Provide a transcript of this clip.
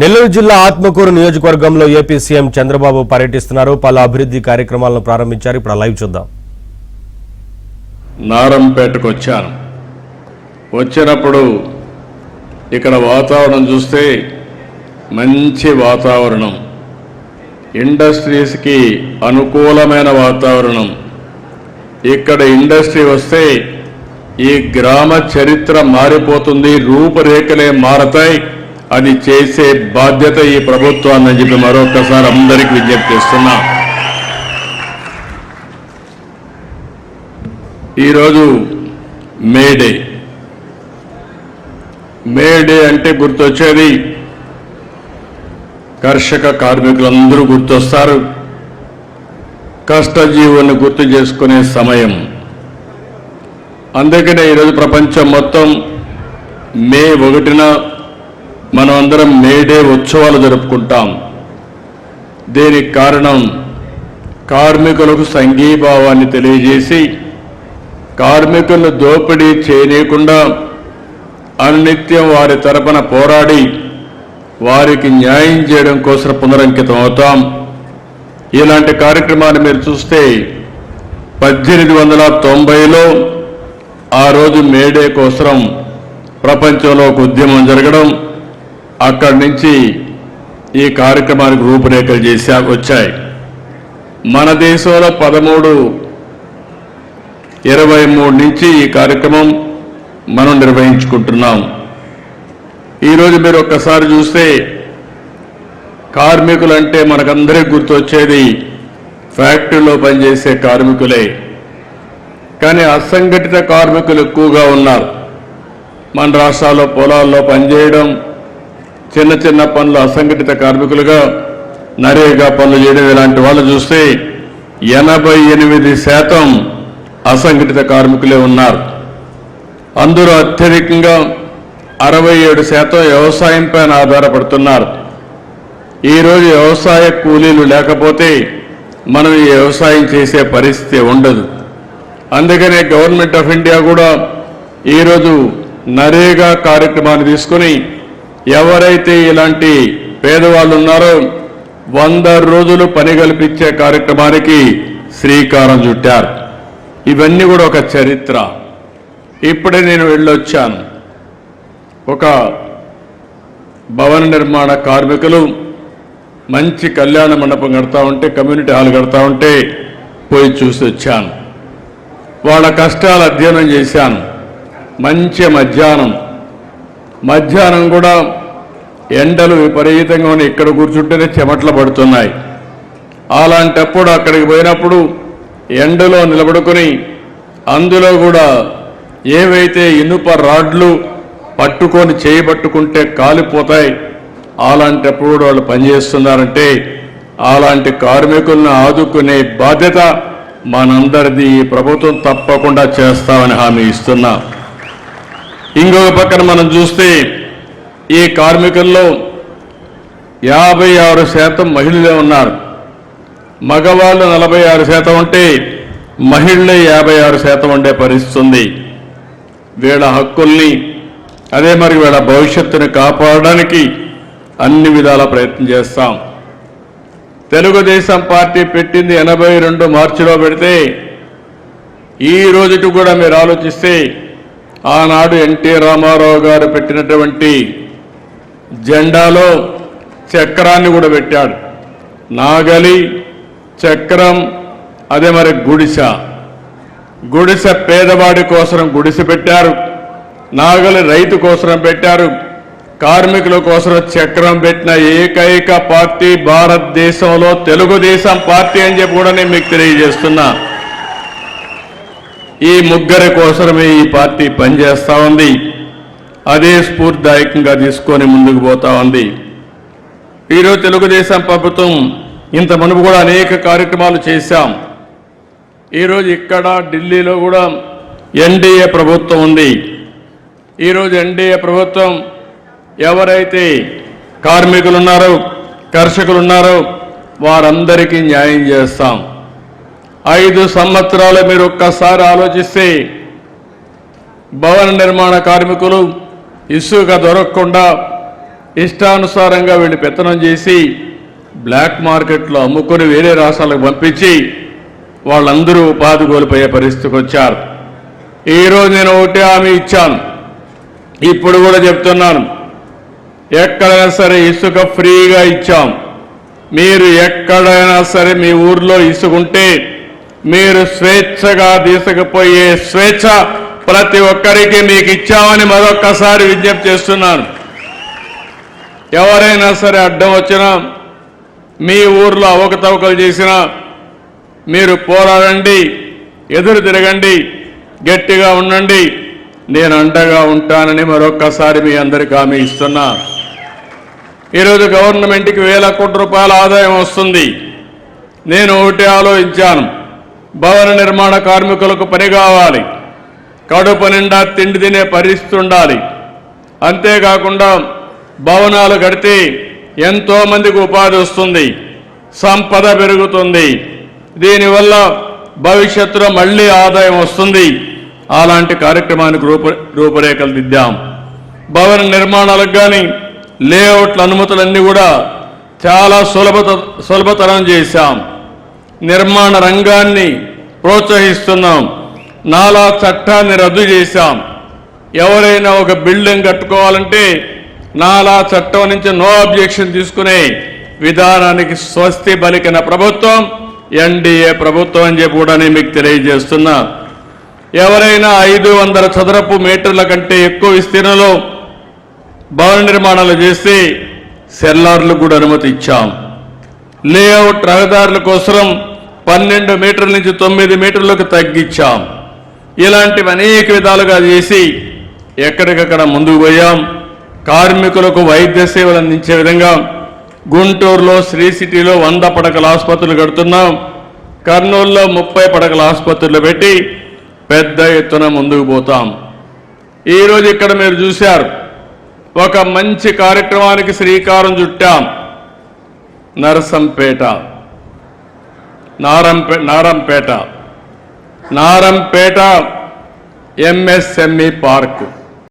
నెల్లూరు జిల్లా ఆత్మకూరు నియోజకవర్గంలో AP CM Chandrababu పర్యటిస్తున్నారు. పలు అభివృద్ధి కార్యక్రమాలను ప్రారంభించారు. ఇప్పుడు లైవ్ చూద్దాం. నారంపేటకు వచ్చాను. వచ్చినప్పుడు ఇక్కడ వాతావరణం చూస్తే మంచి వాతావరణం, ఇండస్ట్రీస్కి అనుకూలమైన వాతావరణం. ఇక్కడ ఇండస్ట్రీ వస్తే ఈ గ్రామ చరిత్ర మారిపోతుంది, రూపురేఖలే మారతాయి. అది చేసే బాధ్యత ఈ ప్రభుత్వాన్ని చెప్పి మరొకసారి అందరికీ విజ్ఞప్తి చేస్తున్నా. ఈరోజు మేడే అంటే గుర్తొచ్చేది కర్షక కార్మికులందరూ గుర్తొస్తారు. కష్టజీవులను గుర్తు చేసుకునే సమయం. అందుకనే ఈరోజు ప్రపంచం మొత్తం మే 1న మనం అందరం మేడే ఉత్సవాలు జరుపుకుంటాం. దీనికి కారణం కార్మికులకు సంఘీభావాన్ని తెలియజేసి కార్మికులను దోపిడీ చేయనీయకుండా అనునిత్యం వారి తరపున పోరాడి వారికి న్యాయం చేయడం కోసం పునరంకితం అవుతాం. ఇలాంటి కార్యక్రమాన్ని మీరు చూస్తే 1890లో ఆ రోజు మేడే కోసం ప్రపంచంలో ఒక ఉద్యమం జరగడం, అక్కడి నుంచి ఈ కార్యక్రమానికి రూపురేఖలు వచ్చాయి. మన దేశంలో 1323 నుంచి ఈ కార్యక్రమం మనం నిర్వహించుకుంటున్నాం. ఈరోజు మీరు ఒక్కసారి చూస్తే కార్మికులంటే మనకందరికీ గుర్తొచ్చేది ఫ్యాక్టరీలో పనిచేసే కార్మికులే. కానీ అసంఘటిత కార్మికులు ఎక్కువగా ఉన్నారు. మన రాష్ట్రాల్లో పొలాల్లో పనిచేయడం, చిన్న చిన్న పనులు అసంఘటిత కార్మికులుగా నరేగా పనులు చేయడం, ఇలాంటి వాళ్ళు చూస్తే 88% అసంఘటిత కార్మికులే ఉన్నారు. అందులో అత్యధికంగా 67% వ్యవసాయం పైన ఆధారపడుతున్నారు. ఈరోజు వ్యవసాయ కూలీలు లేకపోతే మనం ఈ వ్యవసాయం చేసే పరిస్థితి ఉండదు. అందుకనే గవర్నమెంట్ ఆఫ్ ఇండియా కూడా ఈరోజు నరేగా కార్యక్రమాన్ని తీసుకుని ఎవరైతే ఇలాంటి పేదవాళ్ళు ఉన్నారో 100 రోజులు పని కల్పించే కార్యక్రమానికి శ్రీకారం చుట్టారు. ఇవన్నీ కూడా ఒక చరిత్ర. ఇప్పుడే నేను వెళ్ళొచ్చాను. ఒక భవన నిర్మాణ కార్మికులు మంచి కళ్యాణ మండపం కడతా ఉంటే, కమ్యూనిటీ హాల్ కడతా ఉంటే పోయి చూసి వచ్చాను. వాళ్ళ కష్టాలు అధ్యయనం చేశాను. మంచి మధ్యాహ్నం కూడా ఎండలు విపరీతంగా ఉన్నాయి. ఇక్కడ కూర్చుంటేనే చెమట్లు పడుతున్నాయి. అలాంటప్పుడు అక్కడికి పోయినప్పుడు ఎండలో నిలబడుకొని అందులో కూడా ఏవైతే ఇనుప రాడ్లు పట్టుకొని చేయబట్టుకుంటే కాలిపోతాయి, అలాంటప్పుడు వాళ్ళు పనిచేస్తున్నారంటే అలాంటి కార్మికులను ఆదుకునే బాధ్యత మనందరిది. ఈ ప్రభుత్వం తప్పకుండా చేస్తామని హామీ ఇస్తున్నా. ఇంకొక పక్కన మనం చూస్తే ఈ కార్మికుల్లో 56% మహిళలే ఉన్నారు. మగవాళ్ళు 46% ఉంటే మహిళలే 56% ఉండే పరిస్థితి ఉంది. వీళ్ళ హక్కుల్ని, అదే మరి వీళ్ళ భవిష్యత్తుని కాపాడడానికి అన్ని విధాల ప్రయత్నం చేస్తాం. తెలుగుదేశం పార్టీ పెట్టింది 82 మార్చిలో పెడితే ఈ రోజుకి కూడా మీరు ఆలోచిస్తే ఆనాడు ఎన్టీ రామారావు గారు పెట్టినటువంటి జెండాలో చక్రాన్ని కూడా పెట్టాడు. నాగలి, చక్రం, అదే మరి గుడిసె పేదవాడి కోసం గుడిసె పెట్టారు. నాగలి రైతు కోసం పెట్టారు. కార్మికుల కోసం చక్రం పెట్టిన ఏకైక పార్టీ భారతదేశంలో తెలుగుదేశం పార్టీ అని చెప్పి కూడా నేను మీకు తెలియజేస్తున్నా. ఈ ముగ్గురి కోసమే ఈ పార్టీ పనిచేస్తూ ఉంది. అదే స్ఫూర్తిదాయకంగా తీసుకొని ముందుకు పోతా ఉంది. ఈరోజు తెలుగుదేశం ప్రభుత్వం ఇంత మునుపు కూడా అనేక కార్యక్రమాలు చేశాం. ఈరోజు ఇక్కడ ఢిల్లీలో కూడా ఎన్డీఏ ప్రభుత్వం ఉంది. ఈరోజు ఎన్డీఏ ప్రభుత్వం ఎవరైతే కార్మికులు ఉన్నారో, కర్షకులు ఉన్నారో వారందరికీ న్యాయం చేస్తాం. 5 సంవత్సరాలు మీరు ఒక్కసారి ఆలోచిస్తే భవన నిర్మాణ కార్మికులు ఇసుక దొరకకుండా ఇష్టానుసారంగా వీళ్ళు పెత్తనం చేసి బ్లాక్ మార్కెట్లో అమ్ముకొని వేరే రాష్ట్రాలకు పంపించి వాళ్ళందరూ ఉపాధి కోల్పోయే పరిస్థితికి వచ్చారు. ఈరోజు నేను ఒకటే హామీ ఇచ్చాను, ఇప్పుడు కూడా చెప్తున్నాను, ఎక్కడైనా సరే ఇసుక ఫ్రీగా ఇచ్చాం. మీరు ఎక్కడైనా సరే మీ ఊర్లో ఇసుకుంటే మీరు స్వేచ్ఛగా తీసుకుపోయే స్వేచ్ఛ ప్రతి ఒక్కరికి మీకు ఇచ్చామని మరొక్కసారి విజ్ఞప్తి చేస్తున్నాను. ఎవరైనా సరే అడ్డం వచ్చినా, మీ ఊర్లో అవకతవకలు చేసినా మీరు పోరాడండి, ఎదురు తిరగండి, గట్టిగా ఉండండి, నేను అండగా ఉంటానని మరొక్కసారి మీ అందరికీ హామీ ఇస్తున్నా. ఈరోజు గవర్నమెంట్కి వేల కోట్ల రూపాయల ఆదాయం వస్తుంది. నేను ఒకటి ఆలోచించాను, భవన నిర్మాణ కార్మికులకు పని కావాలి, కడుపు నిండా తిండి తినే పరిస్థితి ఉండాలి. అంతేకాకుండా భవనాలు కడితే ఎంతో మందికి ఉపాధి వస్తుంది, సంపద పెరుగుతుంది, దీనివల్ల భవిష్యత్తులో మళ్ళీ ఆదాయం వస్తుంది. అలాంటి కార్యక్రమానికి రూపురేఖలు దిద్దాం. భవన నిర్మాణాలకు కానీ లేఅవుట్ల అనుమతులన్నీ కూడా చాలా సులభతరం చేశాం. నిర్మాణ రంగాన్ని ప్రోత్సహిస్తున్నాం. నాలా చట్టాన్ని రద్దు చేశాం. ఎవరైనా ఒక బిల్డింగ్ కట్టుకోవాలంటే నాలా చట్టం నుంచి నో అబ్జెక్షన్ తీసుకునే విధానానికి స్వస్తి పలికిన ప్రభుత్వం ఎన్డీఏ ప్రభుత్వం అని చెప్పి కూడా నేను మీకు తెలియజేస్తున్నా. ఎవరైనా 500 చదరపు మీటర్ల కంటే ఎక్కువ విస్తీర్ణంలో భవన నిర్మాణాలు చేస్తే సెల్లార్లకు కూడా అనుమతి ఇచ్చాం. లేఅవుట్ రహదారుల కోసం 12 మీటర్ల నుంచి 9 మీటర్లకు తగ్గించాం. ఇలాంటివి అనేక విధాలుగా చేసి ఎక్కడికక్కడ ముందుకు పోయాం. కార్మికులకు వైద్య సేవలు అందించే విధంగా గుంటూరులో శ్రీ సిటీలో 100 పడకల ఆసుపత్రులు కడుతున్నాం. కర్నూలులో 30 పడకల ఆసుపత్రులు పెట్టి పెద్ద ఎత్తున ముందుకు పోతాం. ఈరోజు ఇక్కడ మీరు చూశారు, ఒక మంచి కార్యక్రమానికి శ్రీకారం చుట్టాం. Narampeta MSME park.